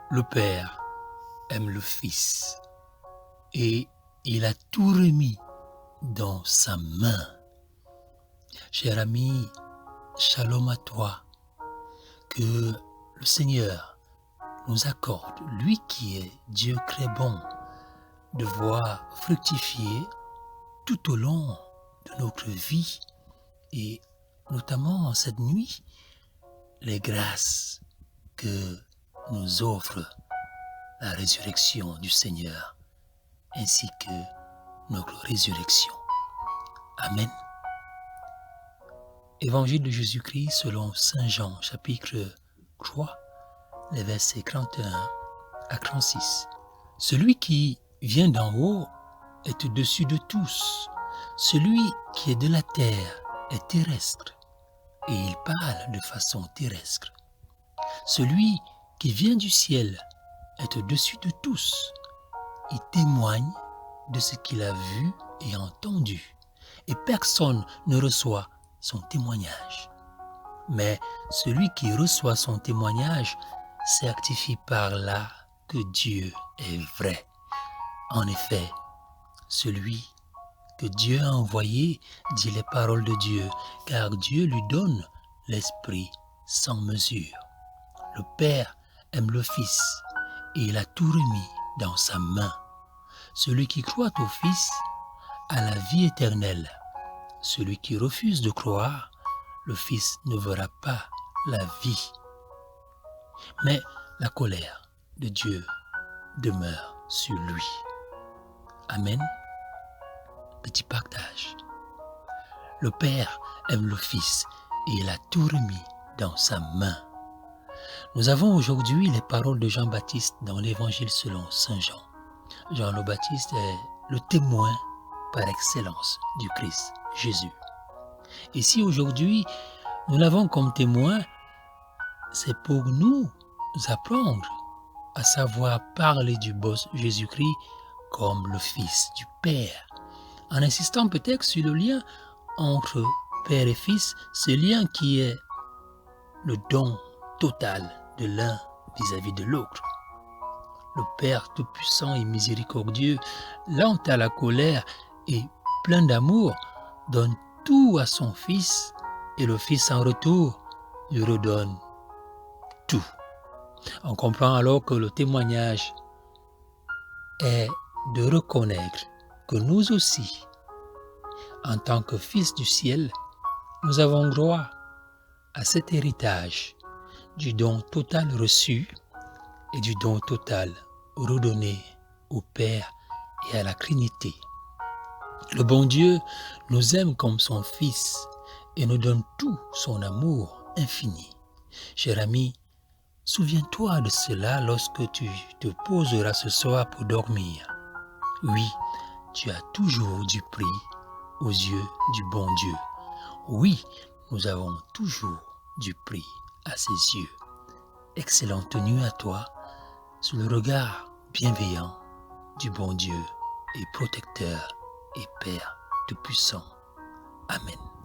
Le Père aime le Fils et il a tout remis dans sa main. Cher ami, shalom à toi, que le Seigneur nous accorde, lui qui est Dieu très bon, de voir fructifier tout au long de notre vie et notamment en cette nuit, les grâces que nous offre la résurrection du Seigneur ainsi que notre résurrection. Amen. Évangile de Jésus-Christ selon Saint Jean, chapitre 3, les versets 31 à 36. Celui qui vient d'en haut est au-dessus de tous. Celui qui est de la terre est terrestre et il parle de façon terrestre. Celui qui vient du ciel est au-dessus de tous. Il témoigne de ce qu'il a vu et entendu, et personne ne reçoit son témoignage. Mais celui qui reçoit son témoignage certifie par là que Dieu est vrai. En effet, celui que Dieu a envoyé dit les paroles de Dieu, car Dieu lui donne l'Esprit sans mesure. Le Père aime le Fils et il a tout remis dans sa main. Celui qui croit au Fils a la vie éternelle. Celui qui refuse de croire, le Fils ne verra pas la vie. Mais la colère de Dieu demeure sur lui. Amen. Petit partage. Le Père aime le Fils et il a tout remis dans sa main. Nous avons aujourd'hui les paroles de Jean-Baptiste dans l'Évangile selon Saint Jean. Jean le Baptiste est le témoin par excellence du Christ Jésus. Et si aujourd'hui nous l'avons comme témoin, c'est pour nous apprendre à savoir parler du boss Jésus-Christ comme le Fils du Père, en insistant peut-être sur le lien entre Père et Fils, ce lien qui est le don total de l'un vis-à-vis de l'autre. Le Père tout-puissant et miséricordieux, lent à la colère et plein d'amour, donne tout à son Fils et le Fils en retour lui redonne tout. On comprend alors que le témoignage est de reconnaître que nous aussi, en tant que fils du ciel, nous avons droit à cet héritage du don total reçu et du don total redonné au Père et à la Trinité. Le bon Dieu nous aime comme son Fils et nous donne tout son amour infini. Cher ami, souviens-toi de cela lorsque tu te poseras ce soir pour dormir. Oui, tu as toujours du prix aux yeux du bon Dieu. Oui, nous avons toujours du prix à ses yeux. Excellente nuit à toi, sous le regard bienveillant du bon Dieu et protecteur et Père tout-puissant. Amen.